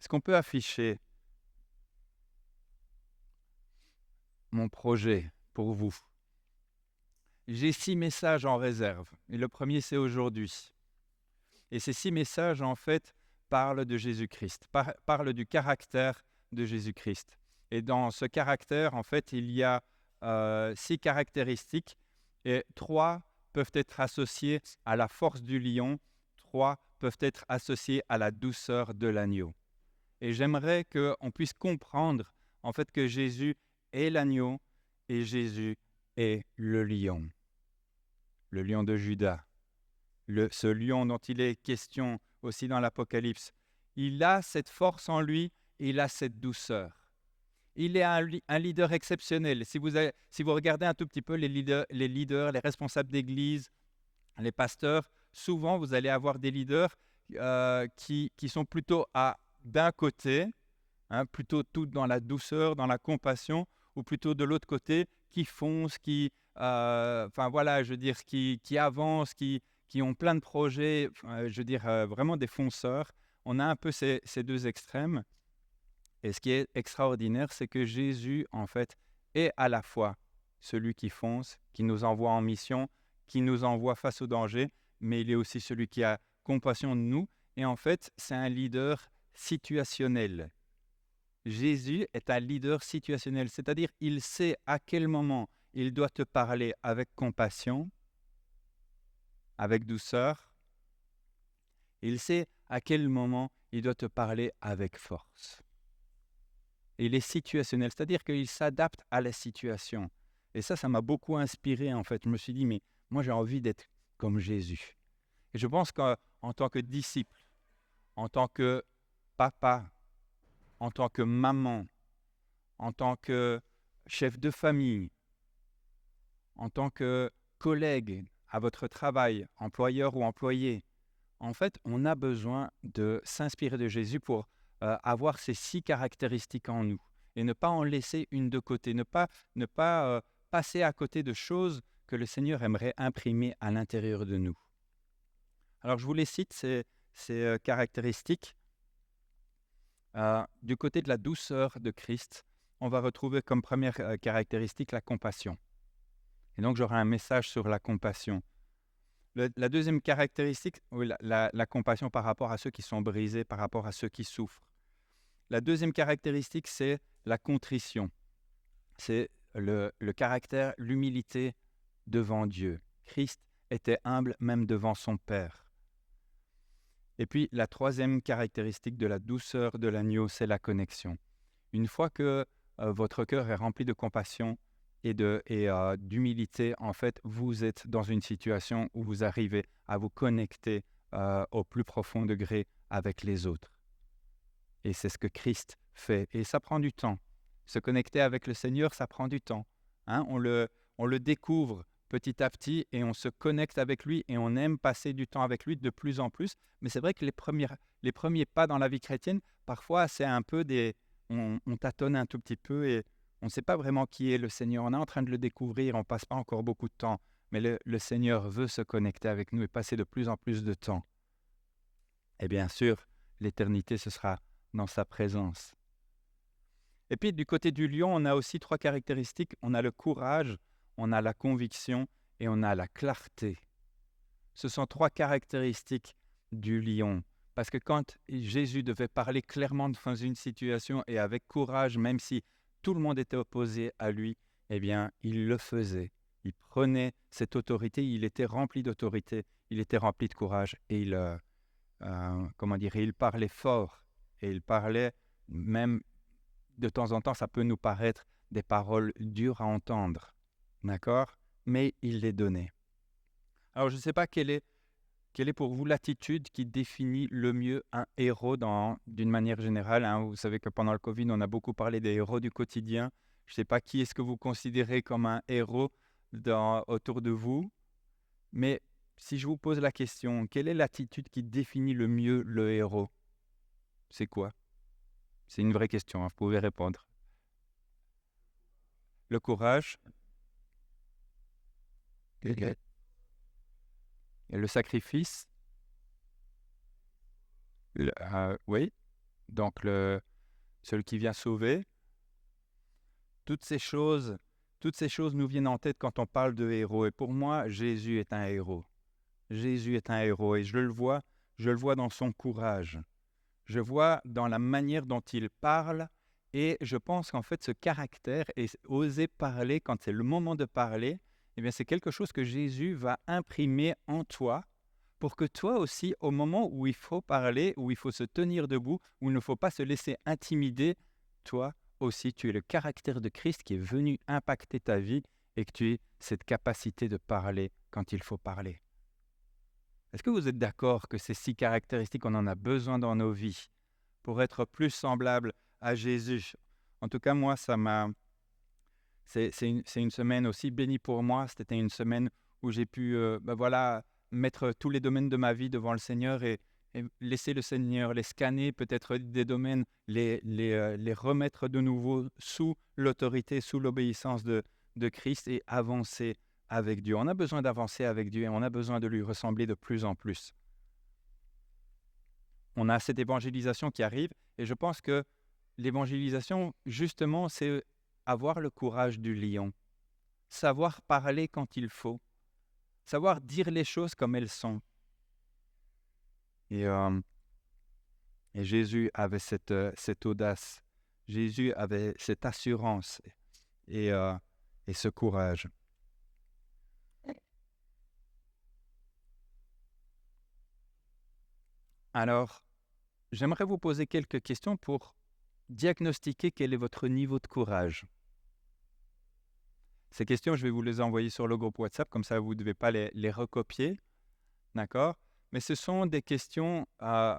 Est-ce qu'on peut afficher mon projet pour vous? J'ai 6 messages en réserve et le premier c'est aujourd'hui. Et ces 6 messages, en fait, parlent de Jésus-Christ, parlent du caractère de Jésus-Christ. Et dans ce caractère, en fait, il y a 6 caractéristiques et 3 peuvent être associées à la force du lion, 3 peuvent être associées à la douceur de l'agneau. Et j'aimerais qu'on puisse comprendre, en fait, que Jésus est l'agneau et Jésus est le lion de Juda. Ce lion dont il est question aussi dans l'Apocalypse, il a cette force en lui, il a cette douceur. Il est un leader exceptionnel. Si vous regardez un tout petit peu les responsables d'église, les pasteurs, souvent vous allez avoir des leaders qui sont plutôt d'un côté, plutôt tout dans la douceur, dans la compassion, ou plutôt de l'autre côté, qui foncent, enfin voilà, je veux dire, qui avancent, qui ont plein de projets, je veux dire, vraiment des fonceurs. On a un peu ces deux extrêmes. Et ce qui est extraordinaire, c'est que Jésus, en fait, est à la fois celui qui fonce, qui nous envoie en mission, qui nous envoie face au danger, mais il est aussi celui qui a compassion de nous. Et en fait, c'est un leader situationnel. Jésus est un leader situationnel, c'est-à-dire il sait à quel moment il doit te parler avec compassion, avec douceur. Il sait à quel moment il doit te parler avec force. Il est situationnel, c'est-à-dire qu'il s'adapte à la situation. Et ça m'a beaucoup inspiré en fait. Je me suis dit, mais moi j'ai envie d'être comme Jésus. Et je pense qu'en tant que disciple, en tant que papa, en tant que maman, en tant que chef de famille, en tant que collègue à votre travail, employeur ou employé, en fait, on a besoin de s'inspirer de Jésus pour avoir ces 6 caractéristiques en nous et ne pas en laisser une de côté, ne pas passer à côté de choses que le Seigneur aimerait imprimer à l'intérieur de nous. Alors, je vous les cite, ces caractéristiques. Du côté de la douceur de Christ, on va retrouver comme première caractéristique la compassion. Et donc, j'aurai un message sur la compassion. La deuxième caractéristique, oui, la compassion par rapport à ceux qui sont brisés, par rapport à ceux qui souffrent. La deuxième caractéristique, c'est la contrition. C'est le caractère, l'humilité devant Dieu. Christ était humble même devant son Père. Et puis, la troisième caractéristique de la douceur de l'agneau, c'est la connexion. Une fois que votre cœur est rempli de compassion et d'humilité, en fait, vous êtes dans une situation où vous arrivez à vous connecter au plus profond degré avec les autres. Et c'est ce que Christ fait. Et ça prend du temps. Se connecter avec le Seigneur, ça prend du temps. On le découvre petit à petit et on se connecte avec lui et on aime passer du temps avec lui de plus en plus. Mais c'est vrai que les premiers pas dans la vie chrétienne, parfois, c'est un peu on tâtonne un tout petit peu et on ne sait pas vraiment qui est le Seigneur. On est en train de le découvrir, on ne passe pas encore beaucoup de temps. Mais le Seigneur veut se connecter avec nous et passer de plus en plus de temps. Et bien sûr, l'éternité, ce sera dans sa présence. Et puis du côté du lion, on a aussi 3 caractéristiques. On a le courage, on a la conviction et on a la clarté. Ce sont 3 caractéristiques du lion. Parce que quand Jésus devait parler clairement dans une situation et avec courage, même si tout le monde était opposé à lui, eh bien, il le faisait. Il prenait cette autorité, il était rempli d'autorité, il était rempli de courage et il parlait fort. Et il parlait même, de temps en temps, ça peut nous paraître des paroles dures à entendre, d'accord? Mais il les donnait. Alors, je ne sais pas quelle est pour vous l'attitude qui définit le mieux un héros d'une manière générale, Vous savez que pendant le Covid, on a beaucoup parlé des héros du quotidien. Je ne sais pas qui est-ce que vous considérez comme un héros autour de vous, mais si je vous pose la question, quelle est l'attitude qui définit le mieux le héros? C'est quoi? C'est une vraie question, vous pouvez répondre. Le courage et le sacrifice. Oui, donc celui qui vient sauver. Toutes ces choses nous viennent en tête quand on parle de héros. Et pour moi, Jésus est un héros. Jésus est un héros et je le vois dans son courage. Je vois dans la manière dont il parle et je pense qu'en fait ce caractère et oser parler quand c'est le moment de parler, eh bien c'est quelque chose que Jésus va imprimer en toi pour que toi aussi, au moment où il faut parler, où il faut se tenir debout, où il ne faut pas se laisser intimider, toi aussi tu es le caractère de Christ qui est venu impacter ta vie et que tu aies cette capacité de parler quand il faut parler. Est-ce que vous êtes d'accord que ces 6 caractéristiques, on en a besoin dans nos vies pour être plus semblable à Jésus? En tout cas, moi, c'est une semaine aussi bénie pour moi. C'était une semaine où j'ai pu mettre tous les domaines de ma vie devant le Seigneur et laisser le Seigneur les scanner, peut-être des domaines, les remettre de nouveau sous l'autorité, sous l'obéissance de Christ et avancer avec Dieu. On a besoin d'avancer avec Dieu et on a besoin de lui ressembler de plus en plus. On a cette évangélisation qui arrive et je pense que l'évangélisation, justement, c'est avoir le courage du lion, savoir parler quand il faut, savoir dire les choses comme elles sont. Et Jésus avait cette audace, Jésus avait cette assurance et ce courage. Alors, j'aimerais vous poser quelques questions pour diagnostiquer quel est votre niveau de courage. Ces questions, je vais vous les envoyer sur le groupe WhatsApp, comme ça vous ne devez pas les recopier, d'accord? Mais ce sont des questions,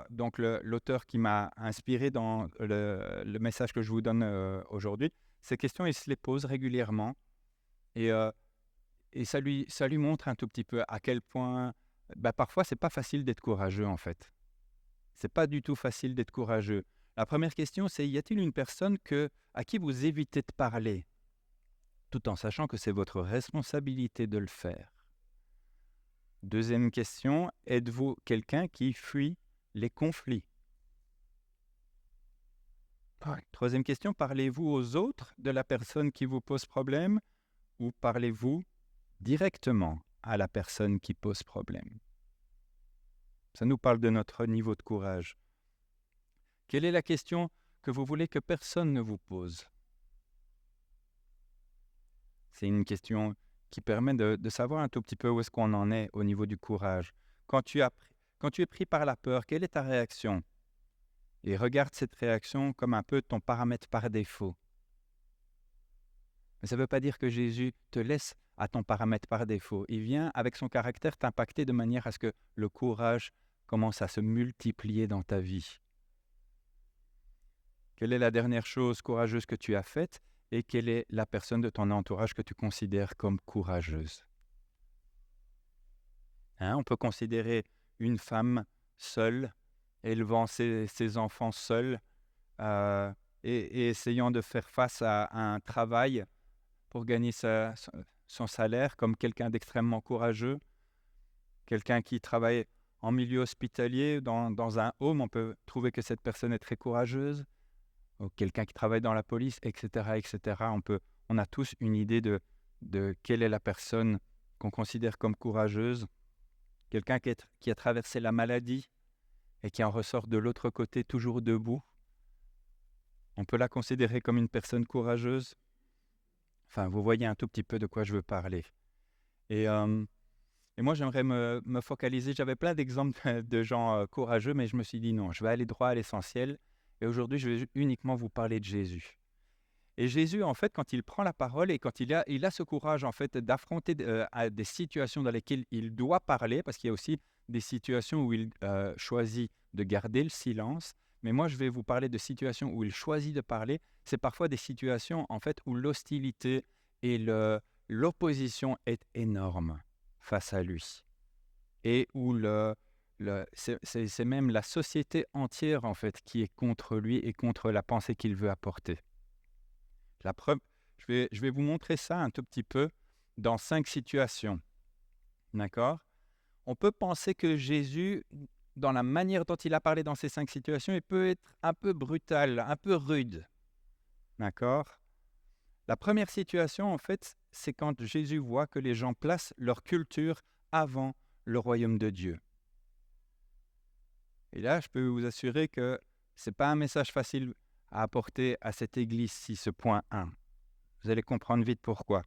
donc l'auteur qui m'a inspiré dans le message que je vous donne aujourd'hui, ces questions, il se les pose régulièrement et ça lui montre un tout petit peu à quel point, parfois, c'est pas facile d'être courageux en fait. C'est pas du tout facile d'être courageux. La première question, c'est y a-t-il une personne à qui vous évitez de parler, tout en sachant que c'est votre responsabilité de le faire? Deuxième question, êtes-vous quelqu'un qui fuit les conflits? Troisième question, parlez-vous aux autres de la personne qui vous pose problème ou parlez-vous directement à la personne qui pose problème? Ça nous parle de notre niveau de courage. Quelle est la question que vous voulez que personne ne vous pose? C'est une question qui permet de savoir un tout petit peu où est-ce qu'on en est au niveau du courage. Quand tu es pris par la peur, quelle est ta réaction? Et regarde cette réaction comme un peu ton paramètre par défaut. Mais ça ne veut pas dire que Jésus te laisse à ton paramètre par défaut. Il vient avec son caractère t'impacter de manière à ce que le courage commence à se multiplier dans ta vie. Quelle est la dernière chose courageuse que tu as faite et quelle est la personne de ton entourage que tu considères comme courageuse? On peut considérer une femme seule, élevant ses enfants seule et essayant de faire face à un travail pour gagner son salaire comme quelqu'un d'extrêmement courageux. Quelqu'un qui travaille en milieu hospitalier, dans un home, on peut trouver que cette personne est très courageuse. Ou quelqu'un qui travaille dans la police, etc., etc. On a tous une idée de quelle est la personne qu'on considère comme courageuse. Quelqu'un qui a traversé la maladie et qui en ressort de l'autre côté toujours debout. On peut la considérer comme une personne courageuse. Enfin, vous voyez un tout petit peu de quoi je veux parler. Et moi, j'aimerais me focaliser. J'avais plein d'exemples de gens courageux, mais je me suis dit non, je vais aller droit à l'essentiel. Et aujourd'hui, je vais uniquement vous parler de Jésus. Et Jésus, en fait, quand il prend la parole et quand il a ce courage, en fait, d'affronter des situations dans lesquelles il doit parler, parce qu'il y a aussi des situations où il choisit de garder le silence. Mais moi, je vais vous parler de situations où il choisit de parler. C'est parfois des situations, en fait, où l'hostilité et l'opposition est énorme face à lui. Et où c'est même la société entière, en fait, qui est contre lui et contre la pensée qu'il veut apporter. La preuve, je vais vous montrer ça un tout petit peu dans 5 situations. D'accord? On peut penser que Jésus dans la manière dont il a parlé dans ces 5 situations, il peut être un peu brutal, un peu rude. D'accord? La première situation, en fait, c'est quand Jésus voit que les gens placent leur culture avant le royaume de Dieu. Et là, je peux vous assurer que ce n'est pas un message facile à apporter à cette église-ci, ce point 1. Vous allez comprendre vite pourquoi.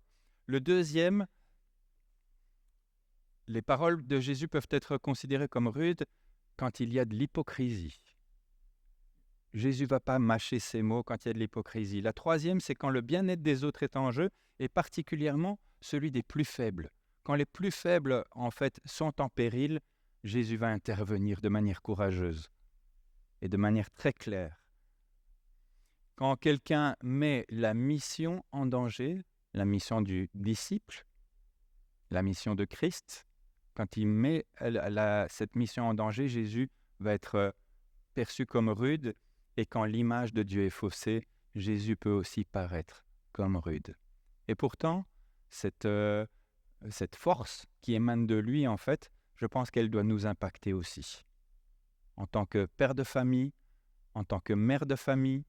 Le deuxième, les paroles de Jésus peuvent être considérées comme rudes quand il y a de l'hypocrisie. Jésus ne va pas mâcher ses mots quand il y a de l'hypocrisie. La troisième, c'est quand le bien-être des autres est en jeu, et particulièrement celui des plus faibles. Quand les plus faibles, en fait, sont en péril, Jésus va intervenir de manière courageuse et de manière très claire. Quand quelqu'un met la mission en danger, la mission du disciple, la mission de Christ, quand il met cette mission en danger, Jésus va être perçu comme rude, et quand l'image de Dieu est faussée, Jésus peut aussi paraître comme rude. Et pourtant, cette force qui émane de lui, en fait, je pense qu'elle doit nous impacter aussi. En tant que père de famille, en tant que mère de famille,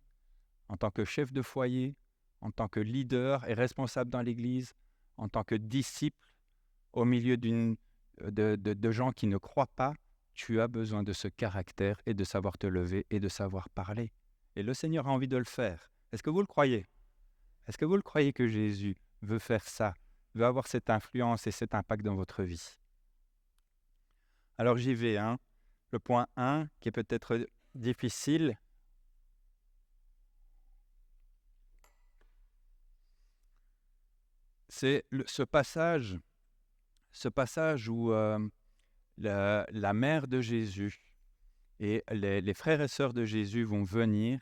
en tant que chef de foyer, en tant que leader et responsable dans l'Église, en tant que disciple, au milieu de gens qui ne croient pas, tu as besoin de ce caractère et de savoir te lever et de savoir parler. Et le Seigneur a envie de le faire. Est-ce que vous le croyez? Est-ce que vous le croyez que Jésus veut faire ça, veut avoir cette influence et cet impact dans votre vie? Alors j'y vais. Le point 1, qui est peut-être difficile, c'est ce passage où la mère de Jésus et les frères et sœurs de Jésus vont venir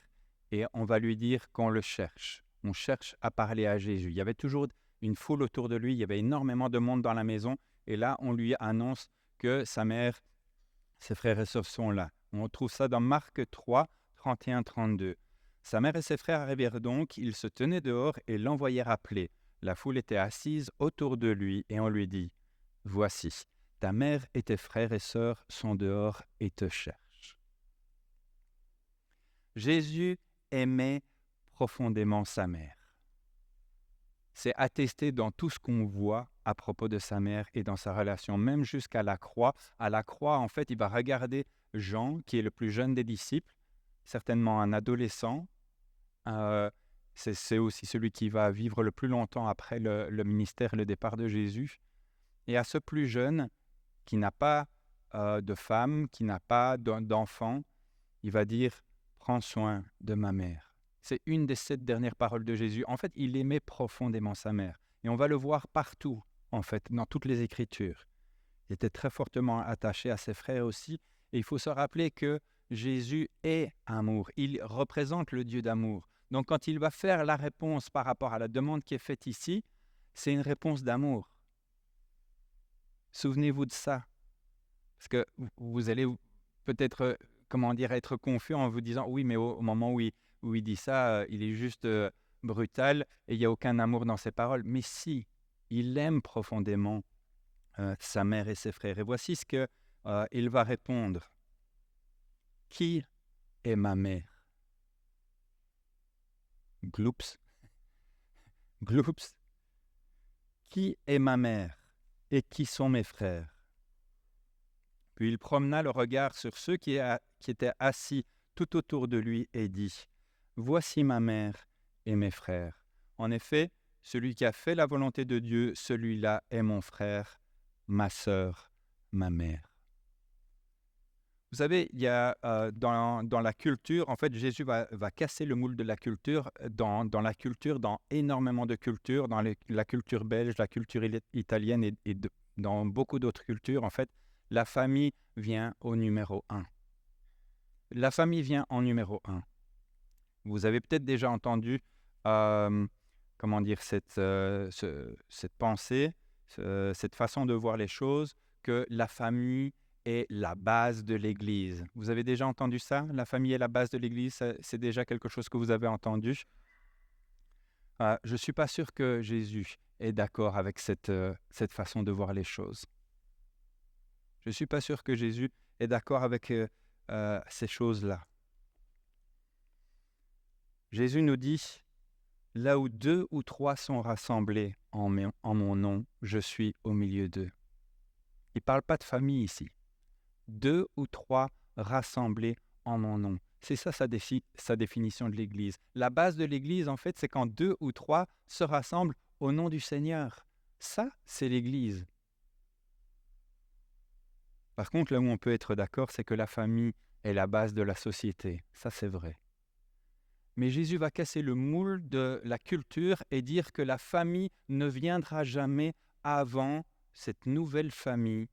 et on va lui dire qu'on le cherche. On cherche à parler à Jésus. Il y avait toujours une foule autour de lui, il y avait énormément de monde dans la maison et là, on lui annonce que sa mère, ses frères et sœurs sont là. On trouve ça dans Marc 3, 31-32. Sa mère et ses frères arrivèrent donc, ils se tenaient dehors et l'envoyèrent appeler. La foule était assise autour de lui et on lui dit « Voici, ta mère et tes frères et sœurs sont dehors et te cherchent. » Jésus aimait profondément sa mère. C'est attesté dans tout ce qu'on voit à propos de sa mère et dans sa relation, même jusqu'à la croix. À la croix, en fait, il va regarder Jean, qui est le plus jeune des disciples, certainement un adolescent. C'est aussi celui qui va vivre le plus longtemps après le ministère et le départ de Jésus. Et à ce plus jeune, qui n'a pas de femme, qui n'a pas d'enfant, il va dire « Prends soin de ma mère ». C'est une des 7 dernières paroles de Jésus. En fait, il aimait profondément sa mère. Et on va le voir partout, en fait, dans toutes les Écritures. Il était très fortement attaché à ses frères aussi. Et il faut se rappeler que Jésus est amour. Il représente le Dieu d'amour. Donc, quand il va faire la réponse par rapport à la demande qui est faite ici, c'est une réponse d'amour. Souvenez-vous de ça. Parce que vous allez peut-être, être confus en vous disant « Oui, mais au moment où il dit ça, il est juste brutal et il n'y a aucun amour dans ses paroles. » Mais si, il aime profondément sa mère et ses frères. Et voici ce qu'il va répondre. « Qui est ma mère ?» Gloups. Gloups. Qui est ma mère et qui sont mes frères? Puis il promena le regard sur ceux qui étaient assis tout autour de lui et dit « Voici ma mère et mes frères. En effet, celui qui a fait la volonté de Dieu, celui-là est mon frère, ma sœur, ma mère. » Vous savez, il y a dans la culture, en fait, Jésus va casser le moule de la culture, dans la culture, dans énormément de cultures, dans la culture belge, la culture italienne et dans beaucoup d'autres cultures, en fait, la famille vient au numéro 1. La famille vient en numéro 1. Vous avez peut-être déjà entendu cette pensée, cette façon de voir les choses, que la famille est la base de l'Église. Vous avez déjà entendu ça? La famille est la base de l'Église, c'est déjà quelque chose que vous avez entendu. Je ne suis pas sûr que Jésus est d'accord avec cette façon de voir les choses. Je ne suis pas sûr que Jésus est d'accord avec ces choses-là. Jésus nous dit, là où 2 ou 3 sont rassemblés en mon nom, je suis au milieu d'eux. Il ne parle pas de famille ici. 2 ou 3 rassemblés en mon nom. C'est ça sa définition de l'Église. La base de l'Église, en fait, c'est quand 2 ou 3 se rassemblent au nom du Seigneur. Ça, c'est l'Église. Par contre, là où on peut être d'accord, c'est que la famille est la base de la société. Ça, c'est vrai. Mais Jésus va casser le moule de la culture et dire que la famille ne viendra jamais avant cette nouvelle famille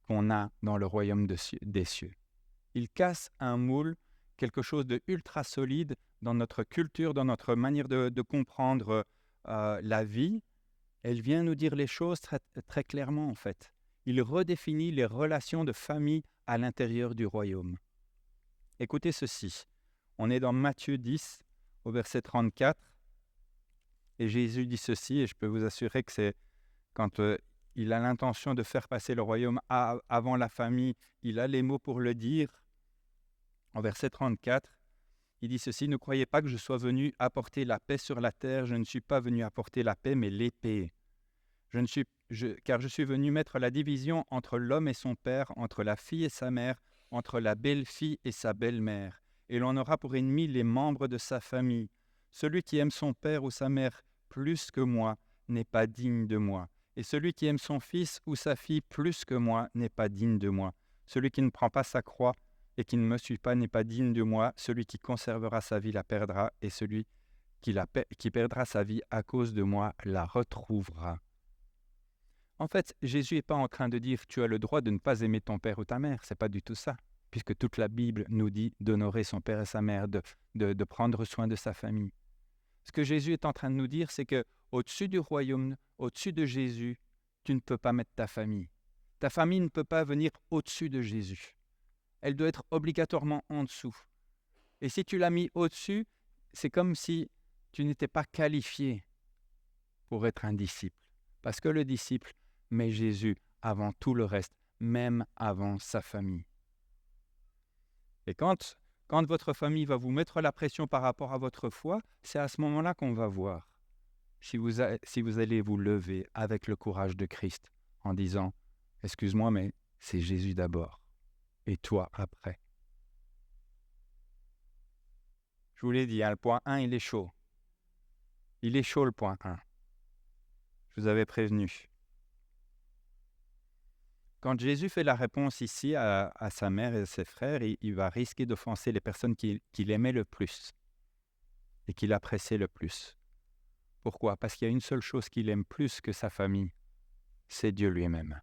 qu'on a dans le royaume des cieux. Il casse un moule, quelque chose de ultra solide dans notre culture, dans notre manière de comprendre la vie. Elle vient nous dire les choses très, très clairement en fait. Il redéfinit les relations de famille à l'intérieur du royaume. Écoutez ceci. On est dans Matthieu 10, au verset 34. Et Jésus dit ceci, et je peux vous assurer que c'est quand il a l'intention de faire passer le royaume avant la famille, il a les mots pour le dire. En verset 34, il dit ceci, « Ne croyez pas que je sois venu apporter la paix sur la terre, je ne suis pas venu apporter la paix, mais l'épée. Car je suis venu mettre la division entre l'homme et son père, entre la fille et sa mère, entre la belle-fille et sa belle-mère. Et l'on aura pour ennemis les membres de sa famille. Celui qui aime son père ou sa mère plus que moi n'est pas digne de moi. Et celui qui aime son fils ou sa fille plus que moi n'est pas digne de moi. Celui qui ne prend pas sa croix et qui ne me suit pas n'est pas digne de moi. Celui qui conservera sa vie la perdra, et celui qui perdra sa vie à cause de moi la retrouvera. » En fait, Jésus n'est pas en train de dire « tu as le droit de ne pas aimer ton père ou ta mère ». Ce n'est pas du tout ça, puisque toute la Bible nous dit d'honorer son père et sa mère, de prendre soin de sa famille. Ce que Jésus est en train de nous dire, c'est que au-dessus du royaume, au-dessus de Jésus, tu ne peux pas mettre ta famille. Ta famille ne peut pas venir au-dessus de Jésus. Elle doit être obligatoirement en dessous. Et si tu l'as mis au-dessus, c'est comme si tu n'étais pas qualifié pour être un disciple. Parce que le disciple met Jésus avant tout le reste, même avant sa famille. Et quand votre famille va vous mettre la pression par rapport à votre foi, c'est à ce moment-là qu'on va voir si vous allez vous lever avec le courage de Christ en disant « Excuse-moi, mais c'est Jésus d'abord et toi après. » Je vous l'ai dit, le point 1, il est chaud. Il est chaud le point 1. Je vous avais prévenu. Quand Jésus fait la réponse ici à sa mère et à ses frères, il va risquer d'offenser les personnes qu'il aimait le plus et qu'il appréciait le plus. Pourquoi? Parce qu'il y a une seule chose qu'il aime plus que sa famille, c'est Dieu lui-même.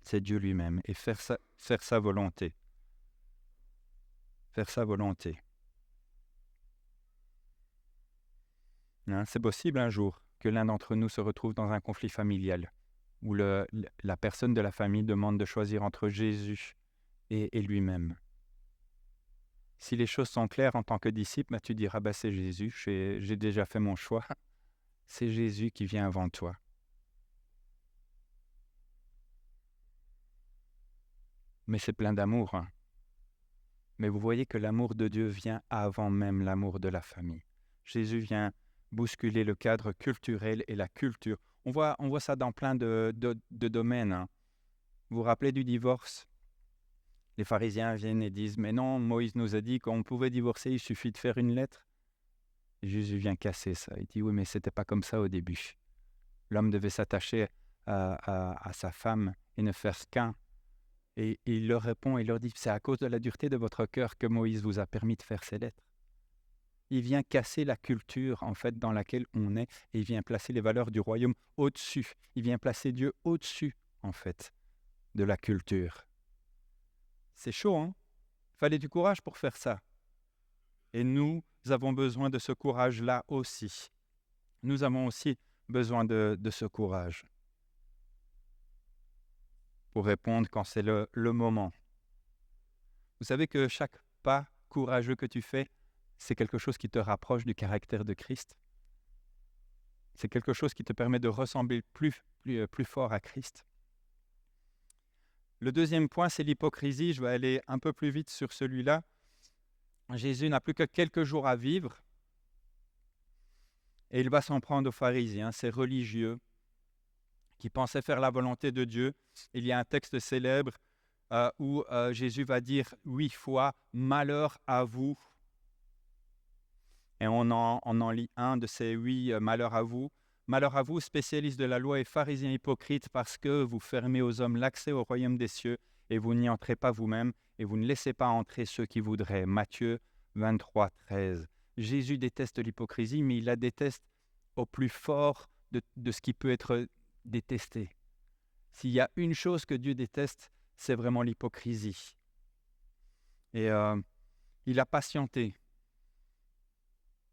C'est Dieu lui-même et faire sa volonté. Faire sa volonté. C'est possible un jour que l'un d'entre nous se retrouve dans un conflit familial où la personne de la famille demande de choisir entre Jésus et lui-même. Si les choses sont claires en tant que disciple, tu diras c'est Jésus, j'ai déjà fait mon choix. C'est Jésus qui vient avant toi. Mais c'est plein d'amour. Mais vous voyez que l'amour de Dieu vient avant même l'amour de la famille. Jésus vient bousculer le cadre culturel et la culture. On voit ça dans plein de domaines. Vous vous rappelez du divorce? Les pharisiens viennent et disent « Mais non, Moïse nous a dit qu'on pouvait divorcer, il suffit de faire une lettre. » Jésus vient casser ça. Il dit « Oui, mais ce n'était pas comme ça au début. L'homme devait s'attacher à sa femme et ne faire qu'un. » Et il leur répond, il leur dit « C'est à cause de la dureté de votre cœur que Moïse vous a permis de faire ces lettres. » Il vient casser la culture en fait dans laquelle on est et il vient placer les valeurs du royaume au-dessus. Il vient placer Dieu au-dessus en fait de la culture. C'est chaud, hein? Il fallait du courage pour faire ça. Et nous avons besoin de ce courage-là aussi. Nous avons aussi besoin de ce courage pour répondre quand c'est le moment. Vous savez que chaque pas courageux que tu fais, c'est quelque chose qui te rapproche du caractère de Christ. C'est quelque chose qui te permet de ressembler plus fort à Christ. Le deuxième point, c'est l'hypocrisie. Je vais aller un peu plus vite sur celui-là. Jésus n'a plus que quelques jours à vivre et il va s'en prendre aux pharisiens, ces religieux qui pensaient faire la volonté de Dieu. Il y a un texte célèbre où Jésus va dire 8 fois « Malheur à vous ». Et on en lit un de ces 8 malheurs à vous. Malheur à vous, spécialistes de la loi et pharisiens hypocrites, parce que vous fermez aux hommes l'accès au royaume des cieux et vous n'y entrez pas vous-même et vous ne laissez pas entrer ceux qui voudraient. Matthieu 23, 13. Jésus déteste l'hypocrisie, mais il la déteste au plus fort de ce qui peut être détesté. S'il y a une chose que Dieu déteste, c'est vraiment l'hypocrisie. Et il a patienté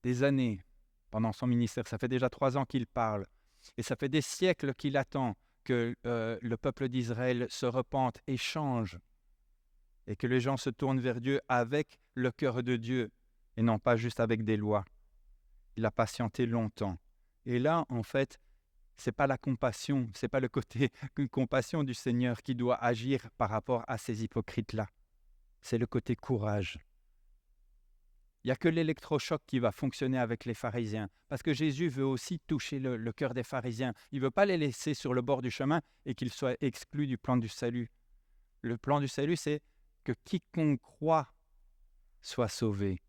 des années pendant son ministère. Ça fait déjà 3 ans qu'il parle. Et ça fait des siècles qu'il attend que le peuple d'Israël se repente et change. Et que les gens se tournent vers Dieu avec le cœur de Dieu et non pas juste avec des lois. Il a patienté longtemps. Et là, en fait, c'est pas la compassion, c'est pas le côté compassion du Seigneur qui doit agir par rapport à ces hypocrites-là. C'est le côté courage. Il n'y a que l'électrochoc qui va fonctionner avec les pharisiens. Parce que Jésus veut aussi toucher le cœur des pharisiens. Il ne veut pas les laisser sur le bord du chemin et qu'ils soient exclus du plan du salut. Le plan du salut, c'est que quiconque croit soit sauvé.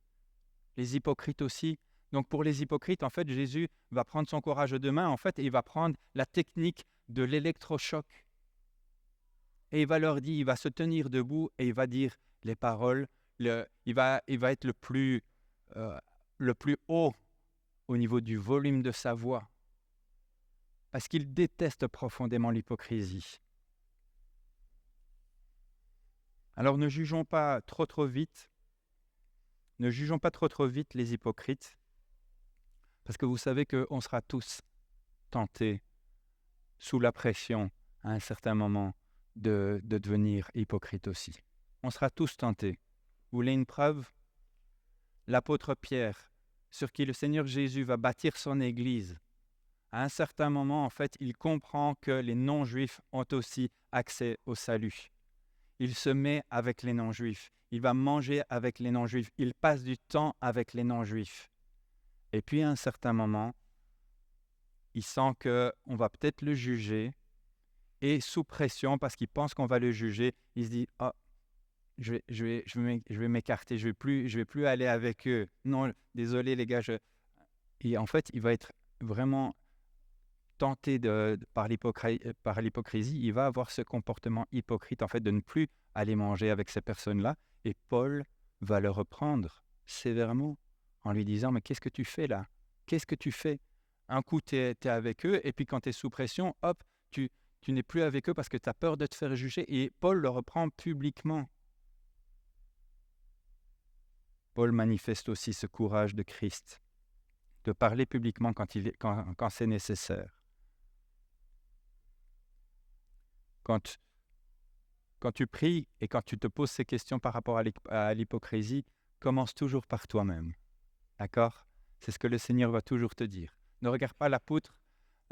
Les hypocrites aussi. Donc pour les hypocrites, en fait, Jésus va prendre son courage de main, en fait, et il va prendre la technique de l'électrochoc. Et il va leur dire, il va se tenir debout et il va dire les paroles. Il va être le plus haut au niveau du volume de sa voix, parce qu'il déteste profondément l'hypocrisie. Alors ne jugeons pas trop vite, les hypocrites, parce que vous savez qu'on sera tous tentés, sous la pression, à un certain moment, de devenir hypocrite aussi. On sera tous tentés. Vous voulez une preuve? L'apôtre Pierre, sur qui le Seigneur Jésus va bâtir son Église, à un certain moment, en fait, il comprend que les non-juifs ont aussi accès au salut. Il se met avec les non-juifs. Il va manger avec les non-juifs. Il passe du temps avec les non-juifs. Et puis, à un certain moment, il sent qu'on va peut-être le juger. Et sous pression, parce qu'il pense qu'on va le juger, il se dit « Ah, je vais m'écarter, je vais plus aller avec eux. Non, désolé les gars. » Et en fait, il va être vraiment tenté par l'hypocrisie. Il va avoir ce comportement hypocrite, en fait, de ne plus aller manger avec ces personnes-là. Et Paul va le reprendre sévèrement en lui disant « Mais qu'est-ce que tu fais là? Qu'est-ce que tu fais? Un coup, tu es avec eux, et puis quand tu es sous pression, hop, tu n'es plus avec eux parce que tu as peur de te faire juger. » Et Paul le reprend publiquement. Paul manifeste aussi ce courage de Christ, de parler publiquement quand c'est nécessaire. Quand tu pries et quand tu te poses ces questions par rapport à l'hypocrisie, commence toujours par toi-même. D'accord? C'est ce que le Seigneur va toujours te dire. Ne regarde pas la poutre,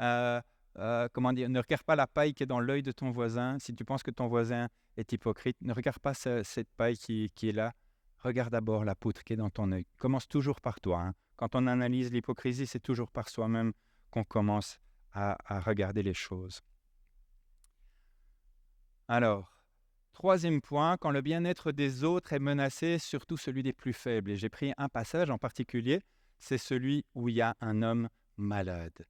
ne regarde pas la paille qui est dans l'œil de ton voisin. Si tu penses que ton voisin est hypocrite, ne regarde pas cette paille qui est là. Regarde d'abord la poutre qui est dans ton œil. Commence toujours par toi. Hein. Quand on analyse l'hypocrisie, c'est toujours par soi-même qu'on commence à regarder les choses. Alors, troisième point, quand le bien-être des autres est menacé, surtout celui des plus faibles. Et j'ai pris un passage en particulier, c'est celui où il y a un homme malade.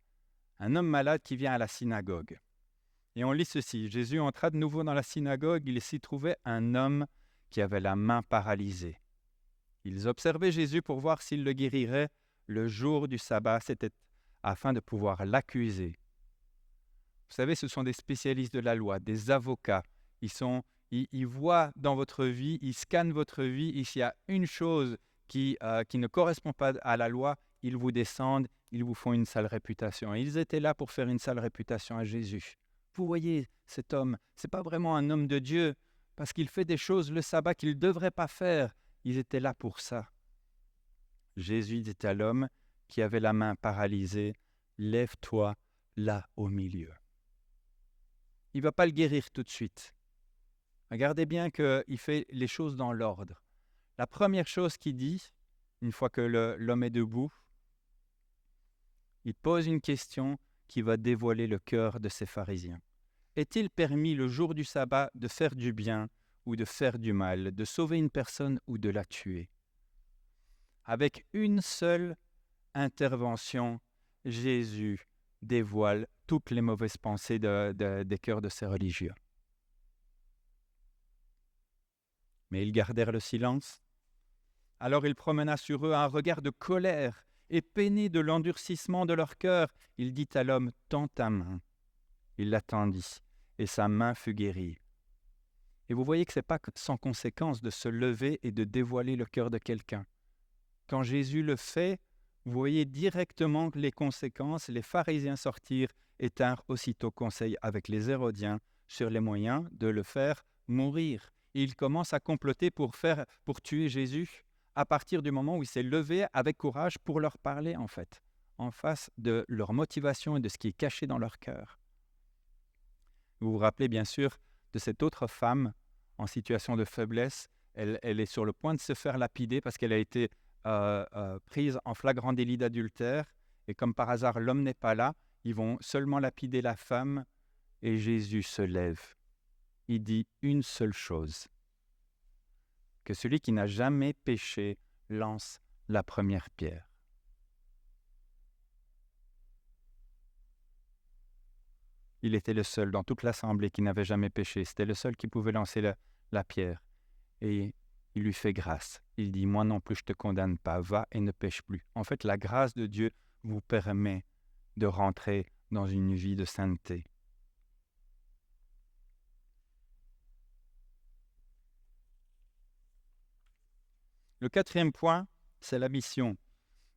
Un homme malade qui vient à la synagogue. Et on lit ceci, Jésus entra de nouveau dans la synagogue, il s'y trouvait un homme qui avait la main paralysée. Ils observaient Jésus pour voir s'il le guérirait le jour du sabbat, c'était afin de pouvoir l'accuser. Vous savez, ce sont des spécialistes de la loi, des avocats. Ils voient dans votre vie, ils scannent votre vie, et s'il y a une chose qui ne correspond pas à la loi, ils vous descendent, ils vous font une sale réputation. Et ils étaient là pour faire une sale réputation à Jésus. Vous voyez, cet homme, ce n'est pas vraiment un homme de Dieu, parce qu'il fait des choses le sabbat qu'il ne devrait pas faire. Ils étaient là pour ça. Jésus dit à l'homme qui avait la main paralysée, « Lève-toi là au milieu. » Il ne va pas le guérir tout de suite. Regardez bien qu'il fait les choses dans l'ordre. La première chose qu'il dit, une fois que l'homme est debout, il pose une question qui va dévoiler le cœur de ces pharisiens. Est-il permis le jour du sabbat de faire du bien ou de faire du mal, de sauver une personne ou de la tuer? Avec une seule intervention, Jésus dévoile toutes les mauvaises pensées des cœurs de ces religieux. Mais ils gardèrent le silence. Alors il promena sur eux un regard de colère, et peiné de l'endurcissement de leur cœur, il dit à l'homme, « Tends ta main. » Il l'attendit, et sa main fut guérie. Et vous voyez que ce n'est pas sans conséquence de se lever et de dévoiler le cœur de quelqu'un. Quand Jésus le fait, vous voyez directement les conséquences. Les pharisiens sortirent et tinrent aussitôt conseil avec les Hérodiens sur les moyens de le faire mourir. Et ils commencent à comploter pour tuer Jésus à partir du moment où il s'est levé avec courage pour leur parler, en fait, en face de leur motivation et de ce qui est caché dans leur cœur. Vous vous rappelez bien sûr de cette autre femme en situation de faiblesse. Elle est sur le point de se faire lapider parce qu'elle a été prise en flagrant délit d'adultère. Et comme par hasard, l'homme n'est pas là. Ils vont seulement lapider la femme et Jésus se lève. Il dit une seule chose, que celui qui n'a jamais péché lance la première pierre. Il était le seul dans toute l'assemblée qui n'avait jamais péché. C'était le seul qui pouvait lancer la pierre. Et il lui fait grâce. Il dit, moi non plus, je ne te condamne pas. Va et ne pêche plus. En fait, la grâce de Dieu vous permet de rentrer dans une vie de sainteté. Le quatrième point, c'est la mission.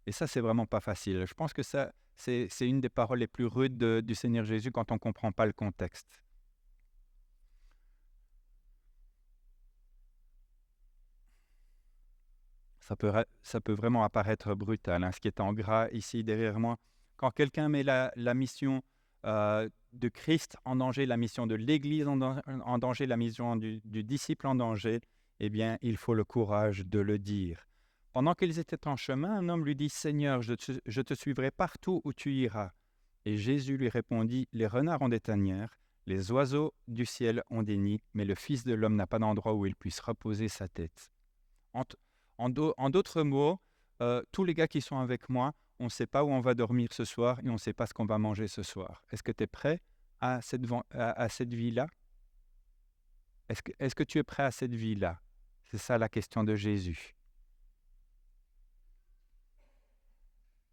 Et ça, c'est vraiment pas facile. Je pense que ça, c'est une des paroles les plus rudes du Seigneur Jésus quand on ne comprend pas le contexte. Ça peut vraiment apparaître brutal, hein, ce qui est en gras ici derrière moi. Quand quelqu'un met la mission de Christ en danger, la mission de l'Église en danger, la mission du disciple en danger, eh bien, il faut le courage de le dire. Pendant qu'ils étaient en chemin, un homme lui dit « Seigneur, je te suivrai partout où tu iras. » Et Jésus lui répondit « Les renards ont des tanières, les oiseaux du ciel ont des nids, mais le Fils de l'homme n'a pas d'endroit où il puisse reposer sa tête. » En d'autres mots, tous les gars qui sont avec moi, on ne sait pas où on va dormir ce soir et on ne sait pas ce qu'on va manger ce soir. Est-ce que tu es prêt à cette vie-là? Est-ce que tu es prêt à cette vie-là? C'est ça la question de Jésus.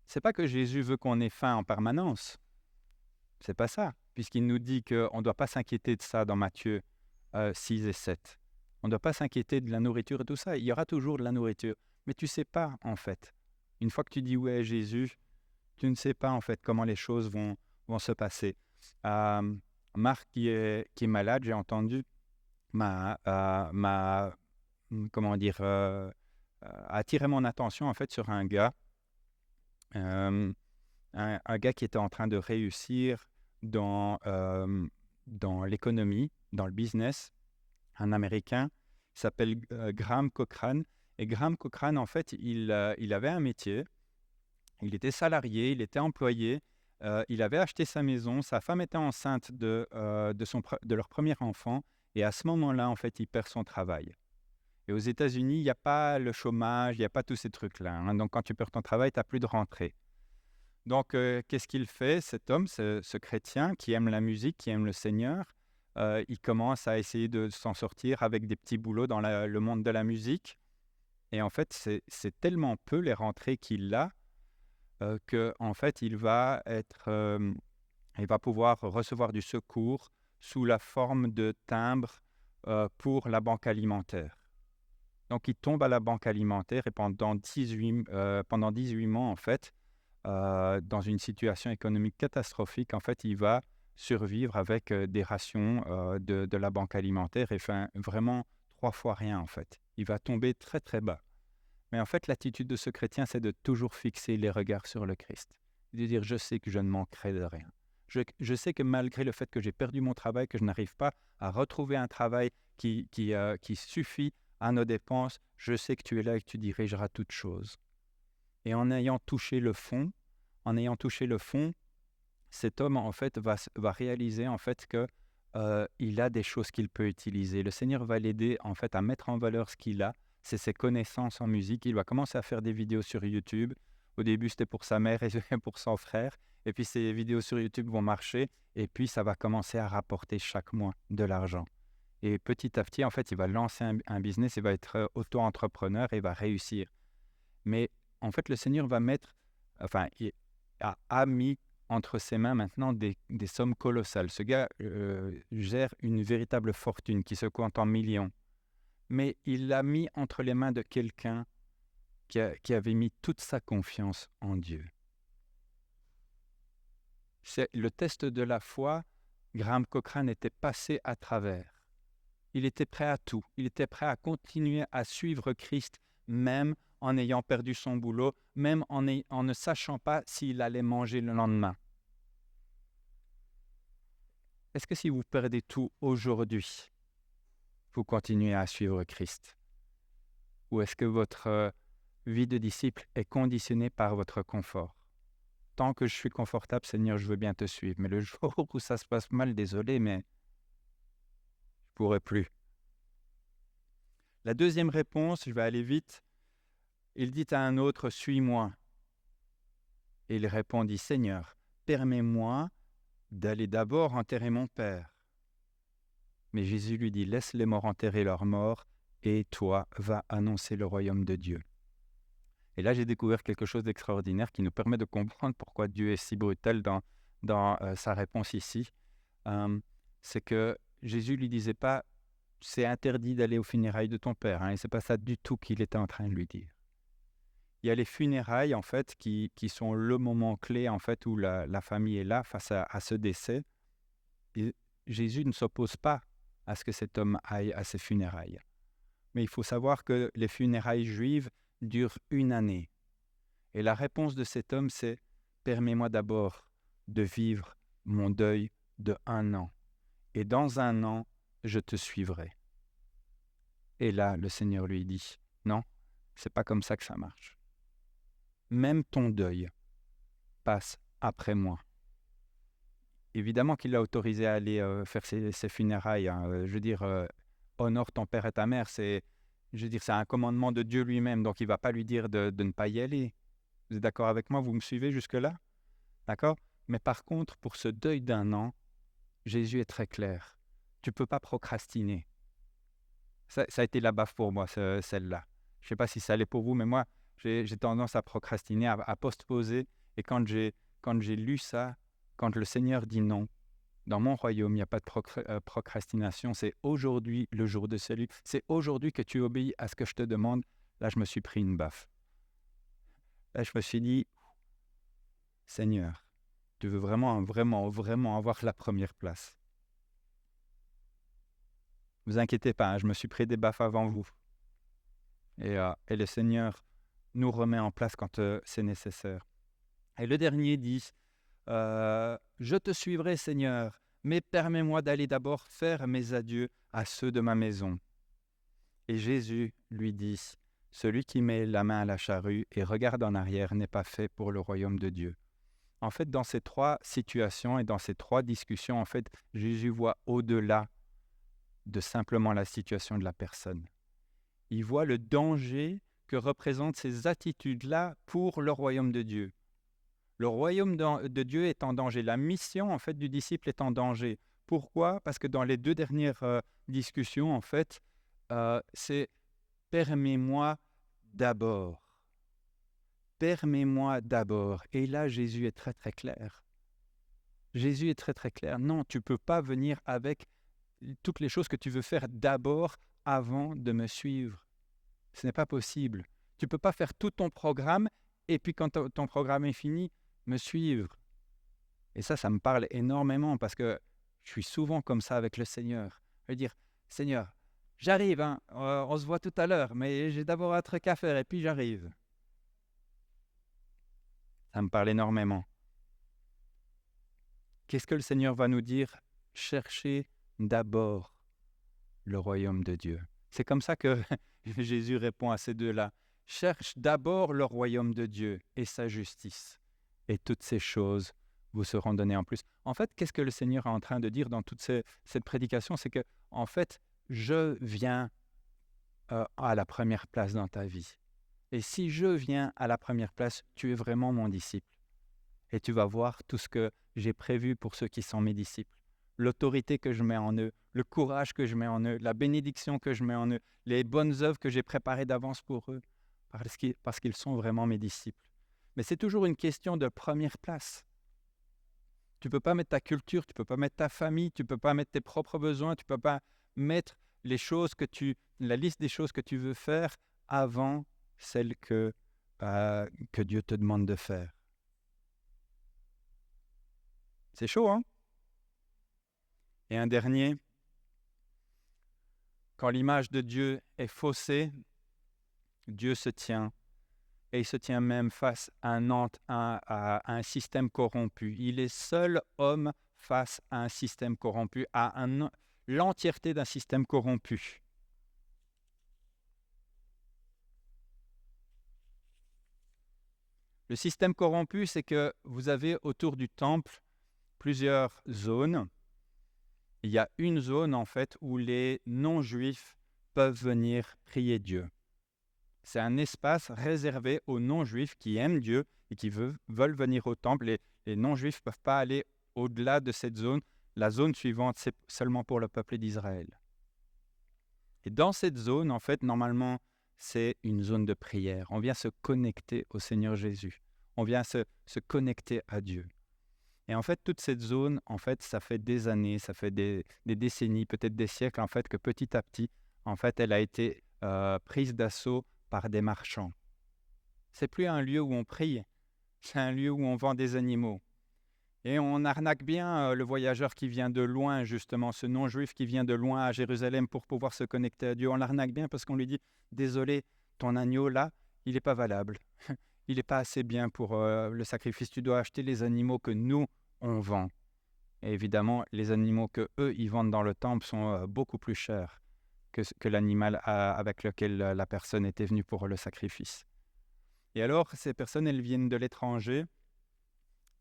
C'est pas que Jésus veut qu'on ait faim en permanence. C'est pas ça, puisqu'il nous dit qu'on ne doit pas s'inquiéter de ça dans Matthieu 6 et 7. On ne doit pas s'inquiéter de la nourriture et tout ça. Il y aura toujours de la nourriture. Mais tu ne sais pas, en fait. Une fois que tu dis « ouais, Jésus », tu ne sais pas, en fait, comment les choses vont se passer. Marc, qui est malade, j'ai entendu, a attiré mon attention, en fait, sur un gars. Un gars qui était en train de réussir dans l'économie, dans le business, un Américain, il s'appelle Graham Cochrane. Et Graham Cochrane, en fait, il avait un métier, il était salarié, il était employé, il avait acheté sa maison, sa femme était enceinte de leur premier enfant, et à ce moment-là, en fait, il perd son travail. Et aux États-Unis, il n'y a pas le chômage, il n'y a pas tous ces trucs-là, hein. Donc, quand tu perds ton travail, tu n'as plus de rentrée. Donc, qu'est-ce qu'il fait, cet homme, ce chrétien qui aime la musique, qui aime le Seigneur? Il commence à essayer de s'en sortir avec des petits boulots dans le monde de la musique. Et en fait, c'est tellement peu les rentrées qu'il a qu'en fait, il va pouvoir recevoir du secours sous la forme de timbres pour la banque alimentaire. Donc, il tombe à la banque alimentaire et pendant 18 mois, en fait, dans une situation économique catastrophique, en fait, il va survivre avec des rations de la banque alimentaire et fait vraiment 3 fois rien, en fait. Il va tomber très, très bas. Mais en fait, l'attitude de ce chrétien, c'est de toujours fixer les regards sur le Christ. De dire, je sais que je ne manquerai de rien. Je sais que malgré le fait que j'ai perdu mon travail, que je n'arrive pas à retrouver un travail qui suffit à nos dépenses. Je sais que tu es là et que tu dirigeras toutes choses. Et en ayant touché le fond, cet homme en fait va réaliser en fait que il a des choses qu'il peut utiliser. Le Seigneur va l'aider en fait à mettre en valeur ce qu'il a, c'est ses connaissances en musique. Il va commencer à faire des vidéos sur YouTube. Au début, c'était pour sa mère et pour son frère. Et puis ces vidéos sur YouTube vont marcher. Et puis ça va commencer à rapporter chaque mois de l'argent. Et petit à petit, en fait, il va lancer un business, il va être auto-entrepreneur et il va réussir. Mais en fait, le Seigneur va mettre, enfin, il a mis entre ses mains maintenant des sommes colossales. Ce gars gère une véritable fortune qui se compte en millions. Mais il l'a mis entre les mains de quelqu'un qui avait mis toute sa confiance en Dieu. C'est le test de la foi. Graham Cochrane était passé à travers. Il était prêt à tout. Il était prêt à continuer à suivre Christ, même en ayant perdu son boulot, même en ne sachant pas s'il allait manger le lendemain. Est-ce que si vous perdez tout aujourd'hui, vous continuez à suivre Christ? Ou est-ce que votre vie de disciple est conditionnée par votre confort? Tant que je suis confortable, Seigneur, je veux bien te suivre. Mais le jour où ça se passe mal, désolé, mais je ne pourrai plus. La deuxième réponse, je vais aller vite. Il dit à un autre, suis-moi. Et il répondit, Seigneur, permets-moi d'aller d'abord enterrer mon père. Mais Jésus lui dit, laisse les morts enterrer leurs morts, et toi, va annoncer le royaume de Dieu. Et là, j'ai découvert quelque chose d'extraordinaire qui nous permet de comprendre pourquoi Dieu est si brutal dans sa réponse ici. C'est que Jésus ne lui disait pas, c'est interdit d'aller aux funérailles de ton père. Et ce n'est pas ça du tout qu'il était en train de lui dire. Il y a les funérailles, en fait, qui sont le moment clé, en fait, où la famille est là face à ce décès. Et Jésus ne s'oppose pas à ce que cet homme aille à ces funérailles. Mais il faut savoir que les funérailles juives durent 1 année. Et la réponse de cet homme, c'est « Permets-moi d'abord de vivre mon deuil de 1 an. Et dans 1 an, je te suivrai. » Et là, le Seigneur lui dit « Non, c'est pas comme ça que ça marche. Même ton deuil passe après moi. » Évidemment qu'il l'a autorisé à aller faire ses funérailles. Je veux dire, honore ton père et ta mère, c'est un commandement de Dieu lui-même, donc il ne va pas lui dire de ne pas y aller. Vous êtes d'accord avec moi? Vous me suivez jusque-là? D'accord? Mais par contre, pour ce deuil d'1 an, Jésus est très clair. Tu ne peux pas procrastiner. Ça a été la baffe pour moi, celle-là. Je ne sais pas si ça l'est pour vous, mais moi, j'ai tendance à procrastiner, à postposer. Et quand j'ai lu ça, quand le Seigneur dit non, dans mon royaume, il n'y a pas de procrastination. C'est aujourd'hui le jour de salut. C'est aujourd'hui que tu obéis à ce que je te demande. Là, je me suis pris une baffe. Là, je me suis dit, Seigneur, tu veux vraiment avoir la première place. Ne vous inquiétez pas, je me suis pris des baffes avant vous. Et le Seigneur nous remet en place quand c'est nécessaire. Et le dernier dit, je te suivrai, Seigneur, mais permets-moi d'aller d'abord faire mes adieux à ceux de ma maison. Et Jésus lui dit, celui qui met la main à la charrue et regarde en arrière n'est pas fait pour le royaume de Dieu. En fait, dans ces 3 situations et dans ces 3 discussions, en fait, Jésus voit au-delà de simplement la situation de la personne. Il voit le danger que représentent ces attitudes-là pour le royaume de Dieu. Le royaume de Dieu est en danger. La mission, en fait, du disciple est en danger. Pourquoi? Parce que dans les 2 dernières discussions, en fait, c'est « permets-moi d'abord ». Permets-moi d'abord. Et là, Jésus est très, très clair. Jésus est très, très clair. Non, tu ne peux pas venir avec toutes les choses que tu veux faire d'abord avant de me suivre. Ce n'est pas possible. Tu ne peux pas faire tout ton programme et puis quand ton programme est fini, me suivre. Et ça me parle énormément parce que je suis souvent comme ça avec le Seigneur. Je veux dire, Seigneur, j'arrive, on se voit tout à l'heure, mais j'ai d'abord un truc à faire et puis j'arrive. Ça me parle énormément. Qu'est-ce que le Seigneur va nous dire? Cherchez d'abord le royaume de Dieu. C'est comme ça que Jésus répond à ces deux-là. Cherche d'abord le royaume de Dieu et sa justice, et toutes ces choses vous seront données en plus. En fait, qu'est-ce que le Seigneur est en train de dire dans toute cette prédication? C'est que, en fait, je viens à la première place dans ta vie. Et si je viens à la première place, tu es vraiment mon disciple. Et tu vas voir tout ce que j'ai prévu pour ceux qui sont mes disciples. L'autorité que je mets en eux, le courage que je mets en eux, la bénédiction que je mets en eux, les bonnes œuvres que j'ai préparées d'avance pour eux, parce qu'ils sont vraiment mes disciples. Mais c'est toujours une question de première place. Tu ne peux pas mettre ta culture, tu ne peux pas mettre ta famille, tu ne peux pas mettre tes propres besoins, tu ne peux pas mettre la liste des choses que tu veux faire avant celle que Dieu te demande de faire. C'est chaud, hein? Et un dernier, quand l'image de Dieu est faussée, Dieu se tient, et il se tient même face à un système corrompu. Il est seul homme face à un système corrompu, à l'entièreté d'un système corrompu. Le système corrompu, c'est que vous avez autour du temple plusieurs zones. Il y a une zone, en fait, où les non-juifs peuvent venir prier Dieu. C'est un espace réservé aux non-juifs qui aiment Dieu et qui veulent venir au temple. Les non-juifs ne peuvent pas aller au-delà de cette zone. La zone suivante, c'est seulement pour le peuple d'Israël. Et dans cette zone, en fait, normalement, c'est une zone de prière. On vient se connecter au Seigneur Jésus. On vient se connecter à Dieu. Et en fait, toute cette zone, en fait, ça fait des années, ça fait des décennies, peut-être des siècles, en fait, que petit à petit, en fait, elle a été prise d'assaut par des marchands. C'est plus un lieu où on prie, c'est un lieu où on vend des animaux. Et on arnaque bien le voyageur qui vient de loin, justement, ce non-juif qui vient de loin à Jérusalem pour pouvoir se connecter à Dieu. On l'arnaque bien parce qu'on lui dit « Désolé, ton agneau là, il n'est pas valable. Il n'est pas assez bien pour le sacrifice. Tu dois acheter les animaux que nous, on vend. » Et évidemment, les animaux que eux ils vendent dans le temple sont beaucoup plus chers que l'animal avec lequel la personne était venue pour le sacrifice. Et alors, ces personnes, elles viennent de l'étranger.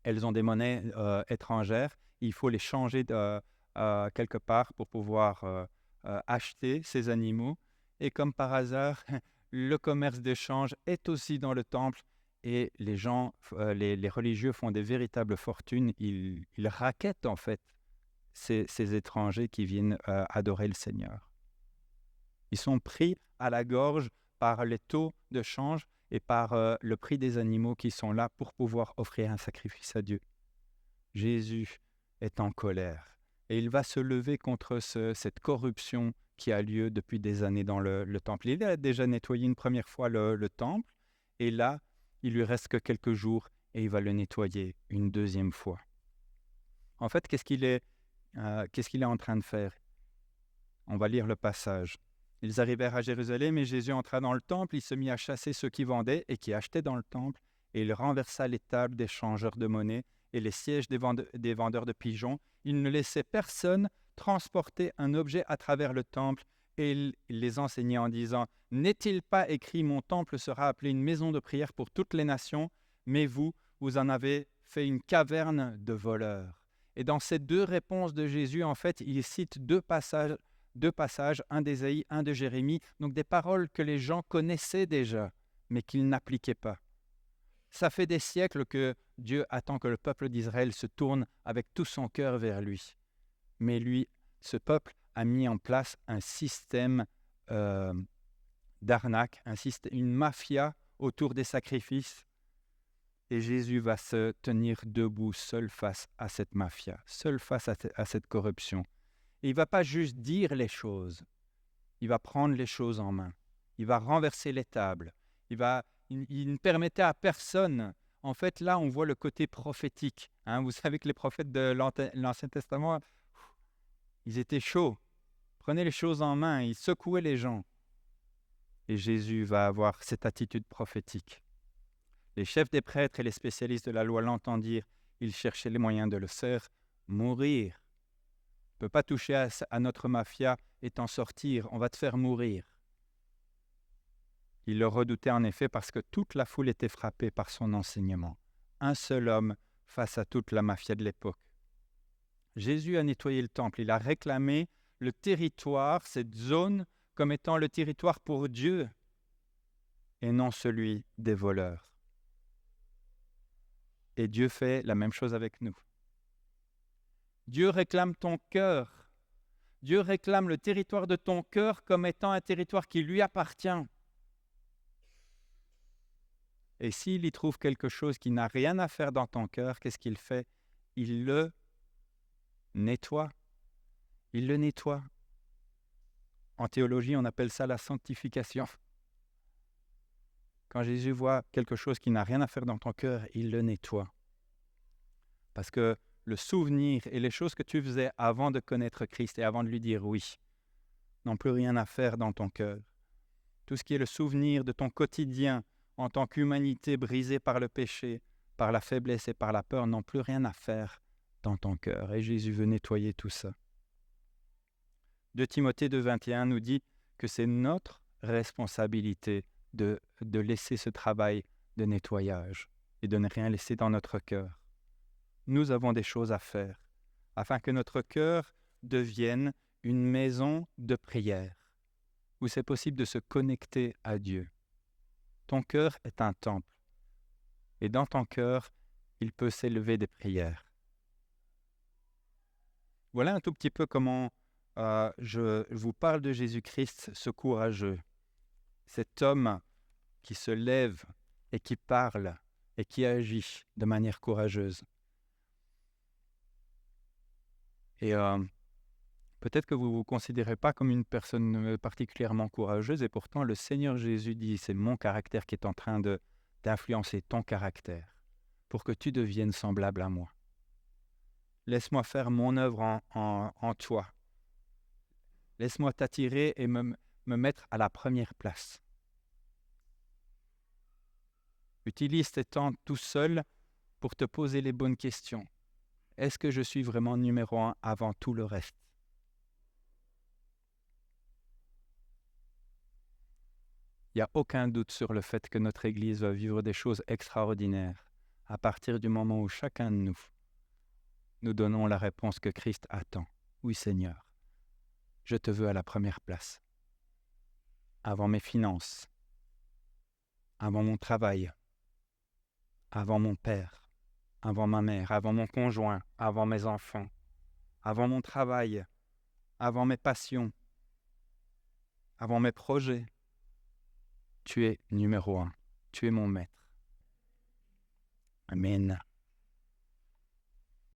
Elles ont des monnaies étrangères. Il faut les changer quelque part pour pouvoir acheter ces animaux. Et comme par hasard, le commerce d'échange est aussi dans le temple. Et les gens, les religieux font des véritables fortunes. Ils rackettent en fait ces étrangers qui viennent adorer le Seigneur. Ils sont pris à la gorge par les taux de change et par le prix des animaux qui sont là pour pouvoir offrir un sacrifice à Dieu. Jésus est en colère et il va se lever contre cette corruption qui a lieu depuis des années dans le temple. Il a déjà nettoyé une première fois le temple et là, il lui reste que quelques jours et il va le nettoyer une deuxième fois. En fait, qu'est-ce qu'il est en train de faire? On va lire le passage. Ils arrivèrent à Jérusalem et Jésus entra dans le temple. Il se mit à chasser ceux qui vendaient et qui achetaient dans le temple. Et il renversa les tables des changeurs de monnaie et les sièges des vendeurs de pigeons. Il ne laissait personne transporter un objet à travers le temple. Et il les enseignait en disant « N'est-il pas écrit, mon temple sera appelé une maison de prière pour toutes les nations, mais vous en avez fait une caverne de voleurs. » Et dans ces deux réponses de Jésus, en fait, il cite deux passages, un d'Ésaïe, un de Jérémie, donc des paroles que les gens connaissaient déjà, mais qu'ils n'appliquaient pas. Ça fait des siècles que Dieu attend que le peuple d'Israël se tourne avec tout son cœur vers lui. Mais lui, ce peuple a mis en place un système d'arnaque, une mafia autour des sacrifices. Et Jésus va se tenir debout seul face à cette mafia, seul face à cette corruption. Et il ne va pas juste dire les choses, il va prendre les choses en main. Il va renverser les tables. Il ne permettait à personne. En fait, là, on voit le côté prophétique. Vous savez que les prophètes de l'Ancien Testament, ils étaient chauds. Ils prenaient les choses en main, ils secouaient les gens. Et Jésus va avoir cette attitude prophétique. Les chefs des prêtres et les spécialistes de la loi l'entendirent. Ils cherchaient les moyens de le faire mourir. On ne peut pas toucher à notre mafia et t'en sortir, on va te faire mourir. Il le redoutait en effet parce que toute la foule était frappée par son enseignement. Un seul homme face à toute la mafia de l'époque. Jésus a nettoyé le temple, il a réclamé le territoire, cette zone, comme étant le territoire pour Dieu et non celui des voleurs. Et Dieu fait la même chose avec nous. Dieu réclame ton cœur. Dieu réclame le territoire de ton cœur comme étant un territoire qui lui appartient. Et s'il y trouve quelque chose qui n'a rien à faire dans ton cœur, qu'est-ce qu'il fait? Il le nettoie. Il le nettoie. En théologie, on appelle ça la sanctification. Quand Jésus voit quelque chose qui n'a rien à faire dans ton cœur, il le nettoie. Parce que le souvenir et les choses que tu faisais avant de connaître Christ et avant de lui dire oui, n'ont plus rien à faire dans ton cœur. Tout ce qui est le souvenir de ton quotidien en tant qu'humanité brisée par le péché, par la faiblesse et par la peur, n'ont plus rien à faire dans ton cœur. Et Jésus veut nettoyer tout ça. 2 Timothée 2,21 nous dit que c'est notre responsabilité de laisser ce travail de nettoyage et de ne rien laisser dans notre cœur. Nous avons des choses à faire afin que notre cœur devienne une maison de prière où c'est possible de se connecter à Dieu. Ton cœur est un temple et dans ton cœur, il peut s'élever des prières. Voilà un tout petit peu comment je vous parle de Jésus-Christ, ce courageux, cet homme qui se lève et qui parle et qui agit de manière courageuse. Et peut-être que vous ne vous considérez pas comme une personne particulièrement courageuse et pourtant le Seigneur Jésus dit, c'est mon caractère qui est en train d'influencer ton caractère pour que tu deviennes semblable à moi. Laisse-moi faire mon œuvre en toi. Laisse-moi t'attirer et me mettre à la première place. Utilise tes temps tout seul pour te poser les bonnes questions. Est-ce que je suis vraiment numéro 1 avant tout le reste? Il n'y a aucun doute sur le fait que notre Église va vivre des choses extraordinaires à partir du moment où chacun de nous donnons la réponse que Christ attend. Oui Seigneur, je te veux à la première place. Avant mes finances, avant mon travail, avant mon père, avant ma mère, avant mon conjoint, avant mes enfants, avant mon travail, avant mes passions, avant mes projets. Tu es numéro 1, tu es mon maître. Amen.